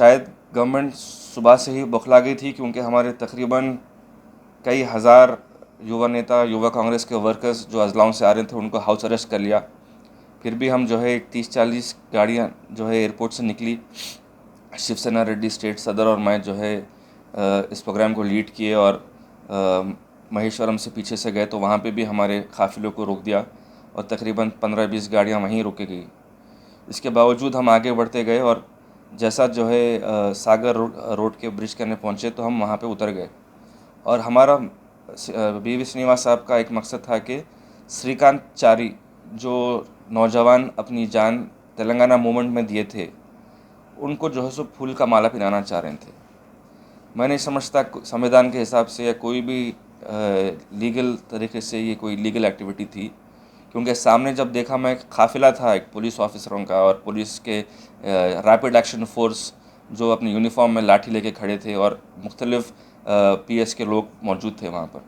शायद गवर्नमेंट सुबह से ही बौखला गई थी, क्योंकि हमारे तकरीबन कई हज़ार युवा नेता, युवा कांग्रेस के वर्कर्स जो अजलाओं से आ रहे थे, उनको हाउस अरेस्ट कर लिया। फिर भी हम जो है 30-40 गाड़ियाँ जो है एयरपोर्ट से निकली। शिवसेना रेड्डी स्टेट सदर और मैं जो है इस प्रोग्राम को लीड किए और महेश्वरम से पीछे से गए, तो वहाँ पे भी हमारे काफ़िलों को रोक दिया और तकरीबन 15-20 गाड़ियाँ वहीं रोकी गई। इसके बावजूद हम आगे बढ़ते गए और जैसा जो है सागर रोड के ब्रिज करने पहुँचे, तो हम वहाँ पे उतर गए। और हमारा BV श्रीनिवास साहब का एक मकसद था कि श्रीकांत चारी जो नौजवान अपनी जान तेलंगाना मूवमेंट में दिए थे, उनको जो है सो फूल का माला पहनाना चाह रहे थे। मैं नहीं समझता संविधान के हिसाब से या कोई भी लीगल तरीके से ये कोई लीगल एक्टिविटी थी, क्योंकि सामने जब देखा मैं काफ़िला था एक पुलिस ऑफिसरों का और पुलिस के रैपिड एक्शन फोर्स जो अपनी यूनिफॉर्म में लाठी लेके खड़े थे और मुख्तलिफ PS के लोग मौजूद थे वहाँ पर।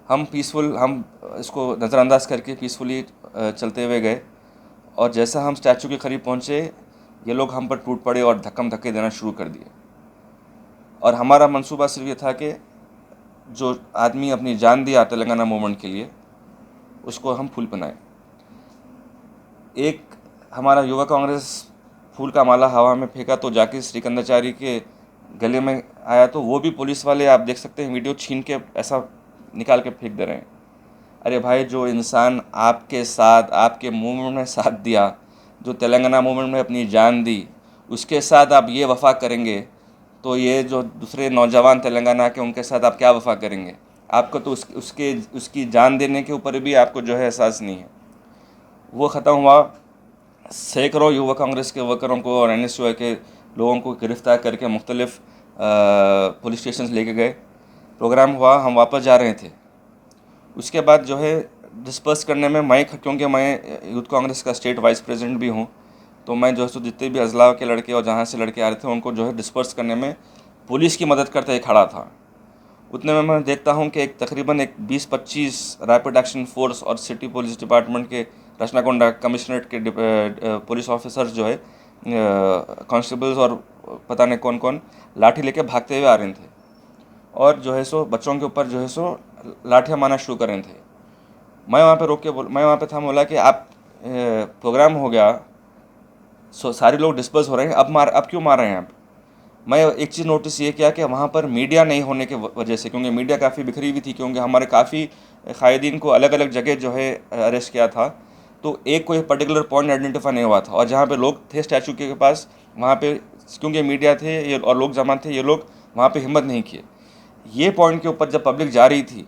हम इसको नज़रअंदाज करके पीसफुली चलते हुए गए और जैसा हम स्टैचू के करीब पहुँचे, ये लोग हम पर टूट पड़े और धक्कम धक्के देना शुरू कर दिए। और हमारा मंसूबा सिर्फ ये था कि जो आदमी अपनी जान दिया तेलंगाना मूवमेंट के लिए, उसको हम फूल पहनाएं। एक हमारा युवा कांग्रेस फूल का माला हवा में फेंका तो जाके श्रीकंदाचारी के गले में आया, तो वो भी पुलिस वाले, आप देख सकते हैं वीडियो, छीन के ऐसा निकाल के फेंक दे रहे हैं। अरे भाई, जो इंसान आपके साथ आपके मूवमेंट में साथ दिया, जो तेलंगाना मूवमेंट में अपनी जान दी, उसके साथ आप ये वफा करेंगे, तो ये जो दूसरे नौजवान तेलंगाना के, उनके साथ आप क्या वफा करेंगे? आपको तो उसकी जान देने के ऊपर भी आपको जो है एहसास नहीं है। वो ख़त्म हुआ। सैकड़ों युवा कांग्रेस के वर्करों को और NSUI के लोगों को गिरफ्तार करके मुख्तलिफ पुलिस स्टेशन लेके गए। प्रोग्राम हुआ, हम वापस जा रहे थे। उसके बाद जो है डिस्पर्स करने में क्योंकि मैं यूथ कांग्रेस का स्टेट वाइस प्रेसिडेंट भी हूँ, तो मैं जो है सो जितने भी अजला के लड़के और जहाँ से लड़के आ रहे थे, उनको जो है डिस्पर्स करने में पुलिस की मदद करते खड़ा था। उतने में मैं देखता हूँ कि एक तकरीबन 20-25 रैपिड एक्शन फोर्स और सिटी पुलिस डिपार्टमेंट के रचनाकोंडा कमिश्नरेट के पुलिस ऑफिसर्स जो है, कांस्टेबल्स और पता नहीं कौन कौन, लाठी लेके भागते हुए आ रहे थे और जो है सो बच्चों के ऊपर जो है सो लाठियाँ मारना शुरू कर रहे थे। मैं वहाँ पे मैं वहाँ पे था, बोला कि आप प्रोग्राम हो गया, सारे लोग डिस्पर्स हो रहे हैं, अब क्यों मार रहे हैं आप? मैं एक चीज़ नोटिस ये किया कि वहाँ पर मीडिया नहीं होने के वजह से, क्योंकि मीडिया काफ़ी बिखरी हुई थी, क्योंकि हमारे काफ़ी कायदीन को अलग अलग जगह जो है अरेस्ट किया था, तो एक कोई पर्टिकुलर पॉइंट आइडेंटिफाई नहीं हुआ था। और जहाँ पे लोग थे स्टैचू के पास, वहाँ पे क्योंकि मीडिया थे ये और लोग जमा थे, ये लोग वहाँ पे हिम्मत नहीं किए। ये पॉइंट के ऊपर जब पब्लिक जा रही थी,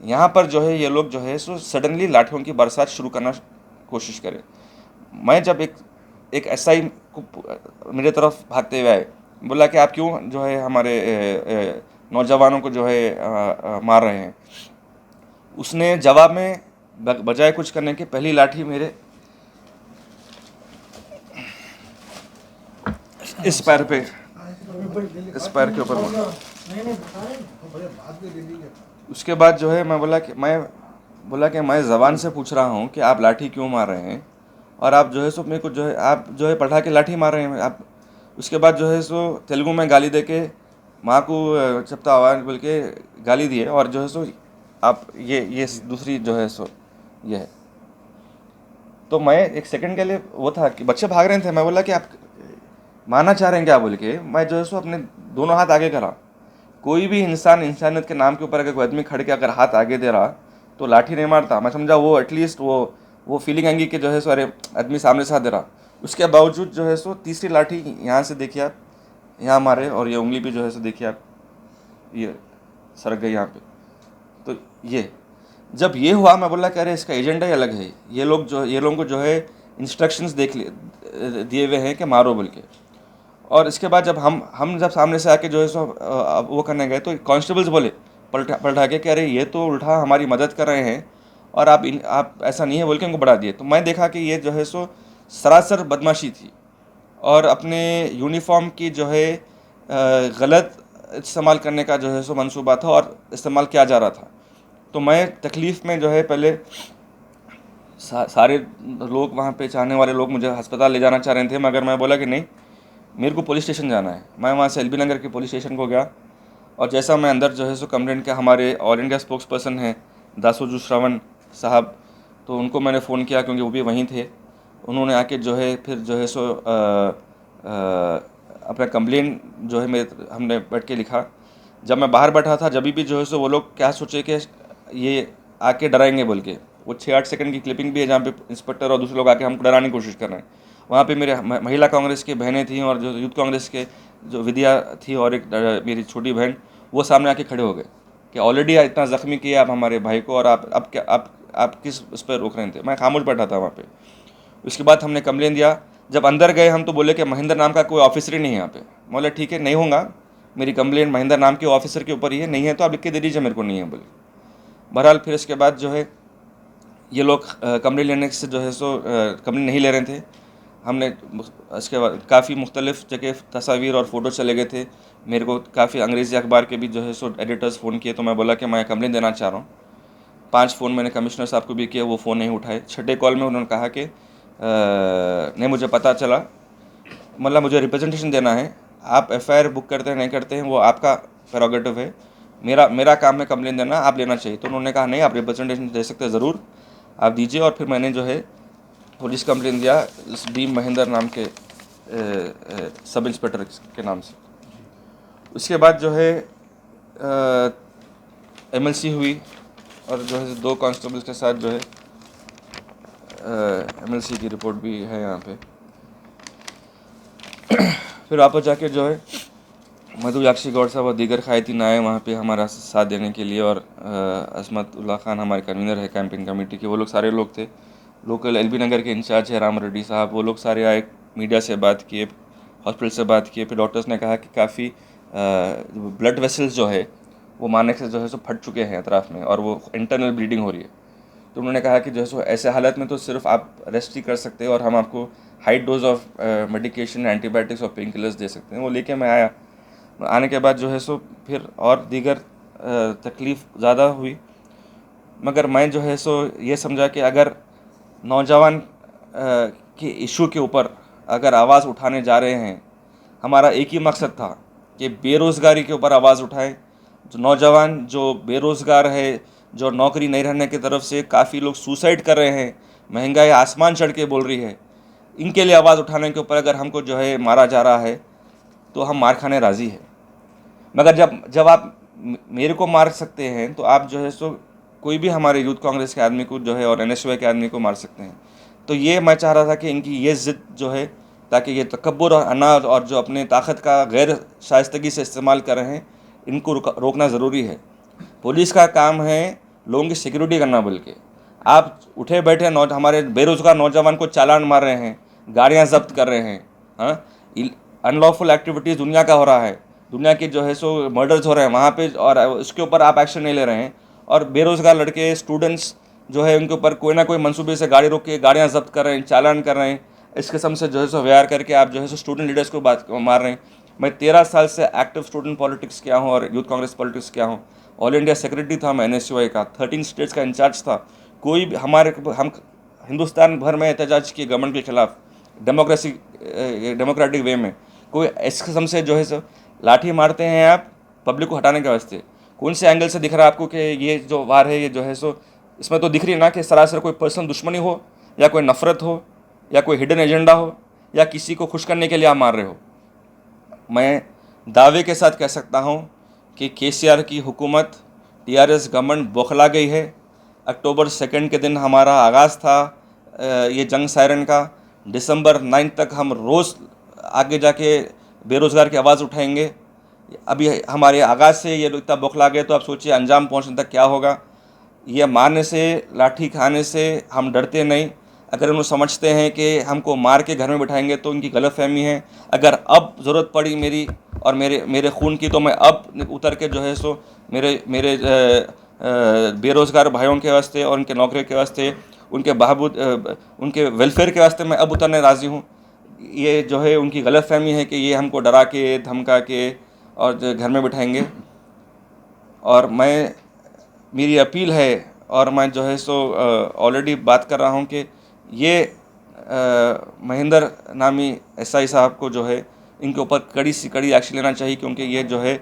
यहाँ पर जो है ये लोग जो है सो सडनली लाठियों की बरसात शुरू करना कोशिश करे। मैं जब एक SI को मेरे तरफ भागते हुए आए, बोला कि आप क्यों जो है हमारे नौजवानों को जो है मार रहे हैं? उसने जवाब में बजाय कुछ करने के पहली लाठी मेरे इस पैर के ऊपर मारा। उसके बाद जो है मैं बोला कि मैं ज़बान से पूछ रहा हूँ कि आप लाठी क्यों मार रहे हैं, और आप जो है सो मेरे को जो है आप जो है पढ़ा के लाठी मार रहे हैं आप। उसके बाद जो है सो तेलुगु में गाली दे के माँ को चपता आवाज़ बोल के गाली दिए, और जो है सो आप ये दूसरी जो है सो ये है। तो मैं एक सेकंड के लिए वो था कि बच्चे भाग रहे थे, मैं बोला कि आप मारना चाह रहे हैं क्या बोल के, मैं जो है सो अपने दोनों हाथ आगे करा। कोई भी इंसान इंसानियत के नाम के ऊपर अगर कोई आदमी खड़ के अगर हाथ आगे दे रहा तो लाठी नहीं मारता। मैं समझा वो एटलीस्ट वो फीलिंग आएंगी कि जो है सो अरे आदमी सामने से हाथ दे रहा। उसके बावजूद जो है सो तीसरी लाठी यहाँ से देखिए आप, यहाँ मारे, और ये उंगली भी जो है सो देखिए आप, ये सरक गई यहाँ पे। तो ये जब ये हुआ, मैं बोला कि अरे इसका एजेंडा ही अलग है। ये लोगों को जो है इंस्ट्रक्शंस दिए हुए हैं कि मारो बोल के। और इसके बाद जब हम जब सामने से आके जो है सो वो करने गए, तो कांस्टेबल्स बोले पलटा के कि अरे ये तो उल्टा हमारी मदद कर रहे हैं और आप ऐसा नहीं है बोल के उनको बढ़ा दिए। तो मैं देखा कि ये जो है सो सरासर बदमाशी थी और अपने यूनिफॉर्म की जो है गलत इस्तेमाल करने का जो है सो मंसूबा था और इस्तेमाल किया जा रहा था। तो मैं तकलीफ़ में जो है पहले सारे लोग वहाँ पे चाहने वाले लोग मुझे अस्पताल ले जाना चाह रहे थे, मगर मैं बोला कि नहीं, मेरे को पुलिस स्टेशन जाना है। मैं वहाँ से एलबी नगर के पुलिस स्टेशन को गया और जैसा मैं अंदर जो है सो कंप्लेंट किया, हमारे ऑल इंडिया स्पोक्स पर्सन हैं दासोजू श्रवण साहब, तो उनको मैंने फ़ोन किया क्योंकि वो भी वहीं थे। उन्होंने आके जो है फिर जो है सो अपना कंप्लेंट जो है मेरे हमने बैठ के लिखा। जब मैं बाहर बैठा था, जब भी जो है सो वो लोग क्या सोचे कि ये आके डराएंगे बोल के, वो 6-8 सेकंड की क्लिपिंग भी है जहाँ पे इंस्पेक्टर और दूसरे लोग आके हमको डराने की कोशिश कर रहे हैं। वहाँ पे मेरे महिला कांग्रेस की बहनें थीं और जो यूथ कांग्रेस के जो विद्या थी और एक मेरी छोटी बहन, वो सामने आके खड़े हो गए कि ऑलरेडी इतना ज़ख्मी किया आप हमारे भाई को, और आप अब क्या आप किस उस पर रोक रहे थे। मैं खामोश बैठा था वहाँ पे। उसके बाद हमने कंप्लेन दिया। जब अंदर गए हम तो बोले कि महेंद्र नाम का कोई ऑफिसर ही नहीं है यहाँ पे। बोले ठीक है, नहीं होगा, मेरी कंप्लेन महेंद्र नाम के ऑफिसर के ऊपर ही है, नहीं है तो आप लिख के दे दीजिए, मेरे को नहीं है बोले। बहरहाल फिर इसके बाद जो है ये लोग कंप्लेन लेने से जो है सो कंप्लेन नहीं ले रहे थे। हमने इसके बाद काफ़ी मुख्तलिफ़ जगह तस्वीर और फ़ोटो चले गए थे। मेरे को काफ़ी अंग्रेज़ी अखबार के भी जो है सो एडिटर्स फ़ोन किए, तो मैं बोला कि मैं कंप्लेन देना चाह रहा हूँ। 5 फ़ोन मैंने कमिश्नर साहब को भी किए, वो फ़ोन नहीं उठाए। छठे कॉल में उन्होंने कहा कि नहीं, मुझे पता चला, मतलब मुझे रिप्रेजेंटेशन देना है, आप एफआईआर बुक करते हैं नहीं करते हैं वो आपका प्रेरोगेटिव है, मेरा काम है कंप्लेन देना, आप लेना चाहिए। तो उन्होंने कहा नहीं, आप रिप्रेजेंटेशन दे सकते हैं, ज़रूर आप दीजिए। और फिर मैंने जो है पुलिस कंप्लेन दिया इस डी महेंद्र नाम के सब इंस्पेक्टर के नाम से। उसके बाद जो है एमएलसी हुई और जो है 2 कांस्टेबल्स के साथ जो है एमएलसी की रिपोर्ट भी है यहाँ पे। फिर वापस जाके जो है मधु याक्षी गौड़ साहब और दीगर क़ायदीन आए वहाँ पे हमारा साथ देने के लिए, और असमतुल्ला खान हमारे कन्वीनर है कैंपिंग कमेटी के, वो लोग सारे लोग थे। लोकल एलबी नगर के इंचार्ज है राम रेड्डी साहब, वो लोग सारे आए, मीडिया से बात किए, हॉस्पिटल से बात किए। फिर डॉक्टर्स ने कहा कि काफ़ी ब्लड वेसल्स जो है वो मारने से जो है सो फट चुके हैं अतराफ़ में और वो इंटरनल ब्लीडिंग हो रही है। तो उन्होंने कहा कि जो है सो ऐसे हालत में तो सिर्फ आप रेस्ट ही कर सकते हैं और हम आपको high dose of medication, antibiotics और पेन किलर्स दे सकते हैं। वो लेके मैं आया। आने के बाद जो है सो फिर और दीगर तकलीफ़ ज़्यादा हुई, मगर मैं जो है सो ये समझा कि अगर नौजवान के इशू के ऊपर अगर आवाज़ उठाने जा रहे हैं, हमारा एक ही मकसद था कि बेरोज़गारी के ऊपर आवाज़ उठाएं। जो नौजवान जो बेरोज़गार है, जो नौकरी नहीं रहने की तरफ से काफ़ी लोग सुसाइड कर रहे हैं, महंगाई आसमान चढ़ के बोल रही है, इनके लिए आवाज़ उठाने के ऊपर अगर हमको जो है मारा जा रहा है तो हम मार खाने राज़ी है। मगर जब आप मेरे को मार सकते हैं तो आप जो है सो कोई भी हमारे यूथ कांग्रेस के आदमी को जो है और एनएसयूआई के आदमी को मार सकते हैं। तो ये मैं चाह रहा था कि इनकी ये ज़िद जो है, ताकि ये तकब्बुर और अना और जो अपने ताकत का गैर शाइस्तगी से इस्तेमाल कर रहे हैं, इनको रोकना ज़रूरी है। पुलिस का काम है लोगों की सिक्योरिटी करना, बल्कि आप उठे बैठे हमारे बेरोज़गार नौजवान को चालान मार रहे हैं, गाड़ियाँ जब्त कर रहे हैं। हाँ, अनलॉफुल एक्टिविटीज़ दुनिया का हो रहा है, दुनिया के जो है सो मर्डर्स हो रहे हैं वहाँ पे, और उसके ऊपर आप एक्शन नहीं ले रहे हैं। और बेरोज़गार लड़के स्टूडेंट्स जो है उनके ऊपर कोई ना कोई मंसूबे से गाड़ी रोक के गाड़ियाँ जब्त कर रहे हैं, चालान कर रहे हैं। इस किस्म से जो है सो व्यवहार करके आप जो है सो स्टूडेंट लीडर्स को बात मार रहे हैं। मैं 13 साल से एक्टिव स्टूडेंट पॉलिटिक्स किया हूँ और यूथ कांग्रेस पॉलिटिक्स किया हूँ। ऑल इंडिया सेक्रेटरी था मैं एनएसयूआई का, 13 स्टेट्स का इंचार्ज था। कोई भी हम हिंदुस्तान भर में एहतजाज किए गवर्नमेंट के ख़िलाफ़, डेमोक्रेटिक वे में। कोई इस किस्म से जो है सो लाठी मारते हैं आप पब्लिक को हटाने के वास्ते। कौन से एंगल से दिख रहा है आपको कि ये जो वार है ये जो है सो, इसमें तो दिख रही है ना कि सरासर कोई पर्सनल दुश्मनी हो, या कोई नफ़रत हो, या कोई हिडन एजेंडा हो, या किसी को खुश करने के लिए आप मार रहे हो। मैं दावे के साथ कह सकता हूँ कि केसीआर की हुकूमत, टीआरएस गवर्नमेंट बौखला गई है। अक्टूबर 2 के दिन हमारा आगाज़ था ये जंग सायरन का। दिसंबर 9 तक हम रोज़ आगे जाके बेरोज़गार की आवाज़ उठाएंगे। अभी हमारे आगाज़ से ये लोग इतना बौखला गए तो आप सोचिए अंजाम पहुंचने तक क्या होगा। ये मारने से, लाठी खाने से हम डरते नहीं। अगर उन्हें समझते हैं कि हमको मार के घर में बिठाएंगे तो उनकी गलतफहमी है। अगर अब ज़रूरत पड़ी मेरी और मेरे खून की, तो मैं अब उतर के जो है सो मेरे बेरोज़गार भाइयों के वास्ते और उनके नौकरी के वास्ते, उनके बहबूद, उनके वेलफेयर के वास्ते मैं अब उतरने राज़ी हूँ। ये जो है उनकी गलतफहमी है कि ये हमको डरा के, धमका के और जो घर में बिठाएंगे। और मेरी अपील है, और मैं जो है सो ऑलरेडी बात कर रहा हूँ कि ये महेंद्र नामी एसआई साहब को जो है इनके ऊपर कड़ी से कड़ी एक्शन लेना चाहिए, क्योंकि ये जो है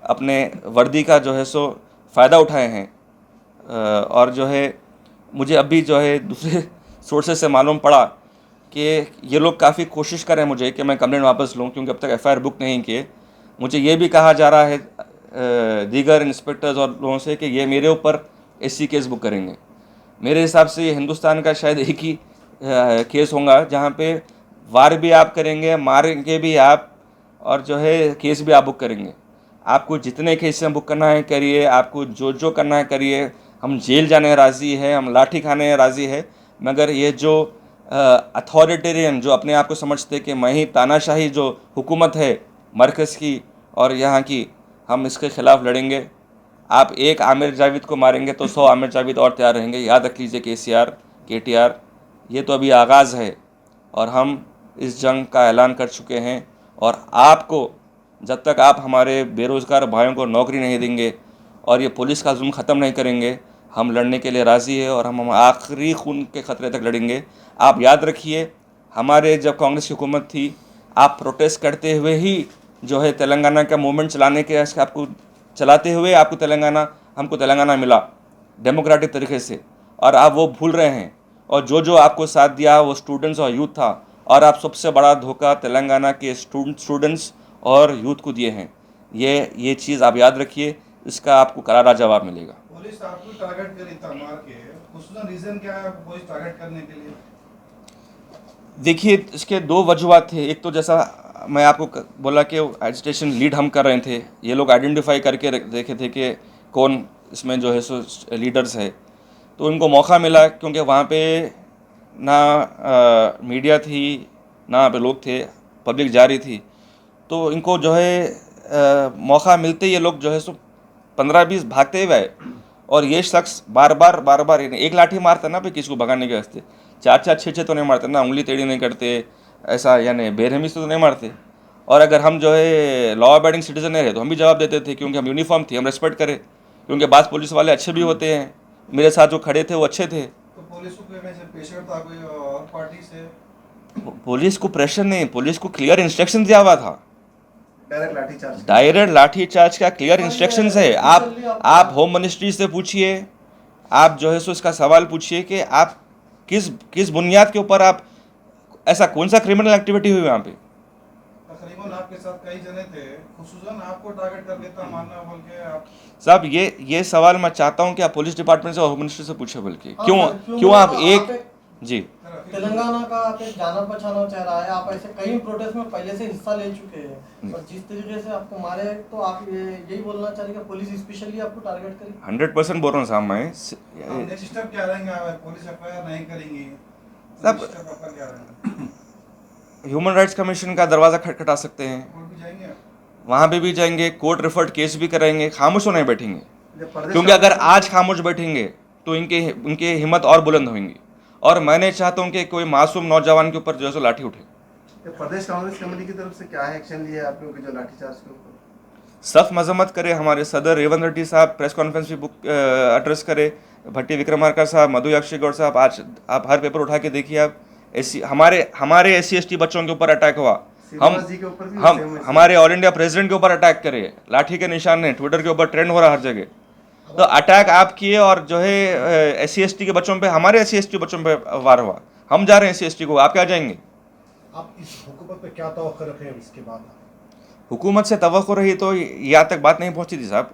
अपने वर्दी का जो है सो फ़ायदा उठाए हैं। और जो है मुझे अभी जो है दूसरे सोर्सेज से मालूम पड़ा कि ये लोग काफ़ी कोशिश कर रहे हैं मुझे कि मैं कंप्लेंट वापस लूँ, क्योंकि अब तक एफआईआर बुक नहीं किए। मुझे ये भी कहा जा रहा है दीगर इंस्पेक्टर्स और लोगों से कि ये मेरे ऊपर एससी केस बुक करेंगे। मेरे हिसाब से ये हिंदुस्तान का शायद एक ही केस होगा जहाँ पे वार भी आप करेंगे, मारेंगे भी आप, और जो है केस भी आप बुक करेंगे। आपको जितने केस बुक करना है करिए, आपको जो करना है करिए। हम जेल जाने राज़ी है, हम लाठी खाने राज़ी है, मगर ये जो अथॉरिटेरियन जो अपने आप को समझते कि मैं ही तानाशाही जो हुकूमत है मरकज़ की और यहाँ की, हम इसके ख़िलाफ़ लड़ेंगे। आप एक आमिर जावेद को मारेंगे तो 100 आमिर जावेद और तैयार रहेंगे। याद रख लीजिए केसीआर, केटीआर, ये तो अभी आगाज़ है और हम इस जंग का ऐलान कर चुके हैं। और आपको जब तक आप हमारे बेरोज़गार भाइयों को नौकरी नहीं देंगे और ये पुलिस का जुल्म ख़त्म नहीं करेंगे, हम लड़ने के लिए राज़ी है और हम आखिरी खून के ख़तरे तक लड़ेंगे। आप याद रखिए, हमारे जब कांग्रेस की हुकूमत थी, आप प्रोटेस्ट करते हुए ही जो है तेलंगाना का मूवमेंट चलाने के आपको चलाते हुए आपको हमको तेलंगाना मिला डेमोक्रेटिक तरीके से, और आप वो भूल रहे हैं। और जो आपको साथ दिया वो स्टूडेंट्स और यूथ था, और आप सबसे बड़ा धोखा तेलंगाना के स्टूडेंट्स और यूथ को दिए हैं। ये चीज़ आप याद रखिए, इसका आपको करारा जवाब मिलेगा। पुलिस आपको टारगेट करी था मार के, उसका रीज़न क्या है पुलिस टारगेट करने के लिए? देखिए, इसके दो वजूहत थे। एक तो जैसा मैं आपको बोला कि एजिटेशन लीड हम कर रहे थे, ये लोग आइडेंटिफाई करके देखे थे कि कौन इसमें जो है सो लीडर्स है, तो इनको मौका मिला क्योंकि वहाँ पे ना मीडिया थी, ना वहाँ पे लोग थे, पब्लिक जा रही थी। तो इनको जो है मौका मिलते ये लोग जो है सो 15-20 भागते हुए आए, और ये शख्स बार बार एक लाठी मारता ना पे किसी को भगाने के वास्ते, 4-4 6-6 तो नहीं मारते ना, उंगली टेढ़ी नहीं करते, ऐसा यानी बेरहमी से तो नहीं मारते। और अगर हम जो है लॉ अबाइडिंग सिटीजन रहे तो हम भी जवाब देते थे, क्योंकि हम यूनिफॉर्म थी, हम रेस्पेक्ट करें, क्योंकि बात पुलिस वाले अच्छे भी होते हैं। मेरे साथ जो खड़े थे वो अच्छे थे। तो पुलिस को कोई मैसेज प्रेशर था कोई और पार्टी से? पुलिस को प्रेशर नहीं, पुलिस को क्लियर इंस्ट्रक्शन दिया हुआ था। डायरेक्ट लाठीचार्ज का क्लियर इंस्ट्रक्शंस है। आप होम मिनिस्ट्री से पूछिए, आप जो है सो इसका सवाल पूछिए कि आप किस बुनियाद के ऊपर आप, ऐसा कौन सा क्रिमिनल एक्टिविटी हुई वहाँ पे? तकरीबन आपके साथ कई जने थे, खुसूसन आपको टारगेट कर देता मानना बोल के आप। साहब, ये सवाल मैं चाहता हूँ कि आप पुलिस डिपार्टमेंट से और होम मिनिस्ट्री से पूछे, बल्कि क्यों आप एक जी तेलंगाना का आप एक जाना पहचाना चेहरा है, आप ऐसे कई प्रोटेस्ट में पहले से हिस्सा ले चुके हैं, और जिस तरीके से आपको मारे, तो आप यही बोलना चाह रहे हैं कि पुलिस स्पेशली आपको टारगेट करी? 100% बोल रहा हूँ साहब मैं। नेक्स्ट स्टेप क्या रहेंगे? पुलिस एफआईआर नहीं करेंगी सब ह्यूमन राइट्स कमीशन का दरवाज़ा खटखटा सकते हैं, कोर्ट भी जाएंगे, वहाँ पे भी जाएंगे, कोर्ट रिफर्ड केस भी कराएंगे, खामोश तो नहीं बैठेंगे। क्योंकि अगर आज खामोश बैठेंगे तो उनके हिम्मत और बुलंद होंगी, और मैं नहीं चाहता हूँ कि कोई मासूम नौजवान के ऊपर जो है सो लाठी उठे। प्रदेश कांग्रेस कमेटी की तरफ से क्या एक्शन लिया आप लोगों के जो लाठीचार्ज के ऊपर? सख्त मजम्मत करे। हमारे सदर रेवंत रेड्डी साहब प्रेस कॉन्फ्रेंस भी एड्रेस करे, भट्टी विक्रमार्का साहब, मधु याक्षी गौड़ साहब, आज आप हर पेपर उठा के देखिए। आप हमारे SC ST बच्चों के ऊपर अटैक हुआ, हम हमारे ऑल इंडिया प्रेसिडेंट के ऊपर अटैक करे, लाठी के निशान ने ट्विटर के ऊपर ट्रेंड हो रहा हर जगह। तो अटैक आप किए, और जो है SC ST के बच्चों पे, हमारे SC ST बच्चों पे वार हुआ। हम जा रहे हैं SC ST को, आप क्या जाएंगे? आप इस हुकूमत पे क्या तवक्को रखें इसके बाद? हुकूमत से तवक्को रही तो यहाँ तक बात नहीं पहुँची थी साहब।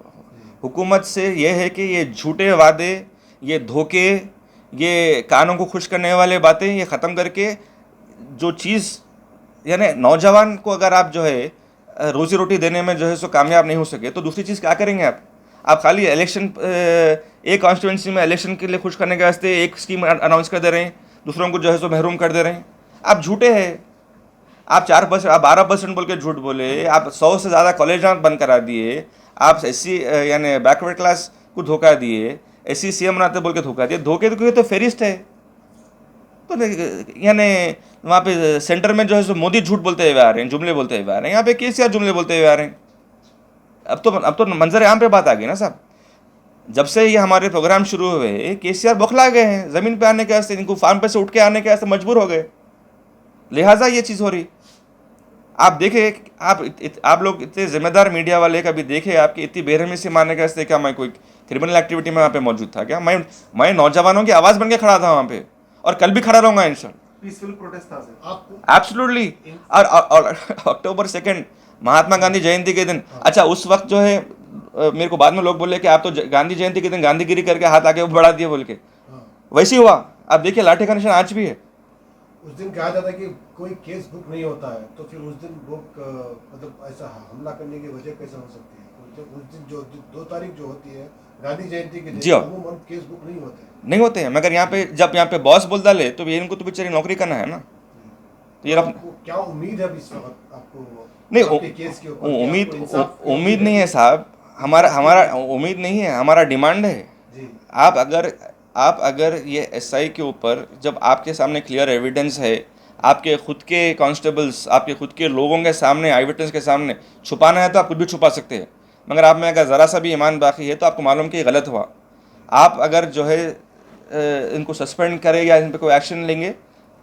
हुकूमत से यह है कि ये झूठे वादे, ये धोखे, ये कानों को खुश करने वाले बातें ये ख़त्म करके, जो चीज़ यानी नौजवान को अगर आप जो है रोज़ी रोटी देने में जो है सो कामयाब नहीं हो सके, तो दूसरी चीज़ क्या करेंगे आप खाली इलेक्शन, एक कॉन्स्टिट्यूंसी में इलेक्शन के लिए खुश करने के वास्ते एक स्कीम अनाउंस कर दे रहे हैं, दूसरों को जो है सो महरूम कर दे रहे हैं। आप झूठे हैं। आप 4%, आप 12% बोल के झूठ बोले, आप 100 से ज़्यादा कॉलेज बंद करा दिए, आप SC यानी बैकवर्ड क्लास को धोखा दिए, SC CM बनाते बोल के धोखा दिए। धोखे तो फेरिस्ट है। तो यानी वहाँ पे सेंटर में जो है सो मोदी झूठ बोलते हुए आ रहे हैं, जुमले बोलते हुए आ रहे हैं, यहाँ पे केसीआर जुमले बोलते हुए आ रहे हैं। अब तो मंजर आम पे बात आ गई ना साहब। जब से ये हमारे प्रोग्राम शुरू हुए, केसीआर बौखला गए हैं, ज़मीन पे आने के वास्ते, इनको फार्म पे से उठ के आने के वास्ते मजबूर हो गए, लिहाजा ये चीज़ हो रही। आप देखे, आप लोग इतने जिम्मेदार मीडिया वाले कभी देखे आपकी इतनी बेरहमी से मारने का इससे क्या मैं कोई क्रिमिनल एक्टिविटी में वहाँ पे मौजूद था क्या? मैं नौजवानों की आवाज़ बन के खड़ा था वहाँ पे, और कल भी खड़ा रहूँगा इंशाल्लाह। पीसफुल प्रोटेस्ट था सर। आपको एब्सोल्युटली। और अक्टूबर 2 महात्मा गांधी जयंती के दिन, अच्छा उस वक्त जो है मेरे को बाद में लोग बोले कि आप तो गांधी जयंती के दिन गांधीगिरी करके हाथ आगे बढ़ा दिए बोल के, हाँ, वैसे ही हुआ। आप देखिए लाठी का निशान आज भी है। उस दिन कहा जाता है कि कोई केस बुक नहीं होता है, तो फिर उस दिन बुक मतलब ऐसा हमला करने की वजह कैसे हो सकती है? उस दिन जो 2 तारीख जो होती है गांधी जयंती के जी दिन, हाँ। अमूमन केस बुक नहीं होते हैं। नहीं होते हैं, मगर यहाँ पे जब यहाँ पे बॉस बोल डाले तो ये इनको तो बेचारी नौकरी करना है ना। तो ये आपको क्या उम्मीद है अब इस वक्त आपको नहीं, आपके केस के ऊपर? क्या आपको इंसाफ की उम्मीद नहीं है साहब, हमारा उम्मीद नहीं है, हमारा डिमांड है। जी, आप अगर ये एसआई के ऊपर जब आपके सामने क्लियर एविडेंस है, आपके खुद के कांस्टेबल्स, आपके खुद के लोगों के सामने, आई विटनेस के सामने छुपाना है तो आप कुछ भी छुपा सकते हैं, मगर आप में अगर ज़रा सा भी ईमान बाकी है तो आपको मालूम कि ये गलत हुआ। आप अगर जो है इनको सस्पेंड करें या इन पर कोई एक्शन लेंगे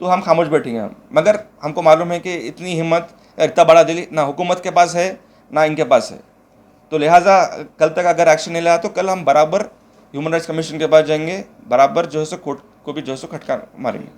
तो हम खामोश बैठेंगे हम, मगर हमको मालूम है कि इतनी हिम्मत, इतना बड़ा दिल ना हुकूमत के पास है ना इनके पास है। तो लिहाजा कल तक अगर एक्शन नहीं लिया तो कल हम बराबर ह्यूमन राइट्स कमीशन के पास जाएंगे, बराबर जो है सो कोर्ट को भी जो है सो खटका मारेंगे।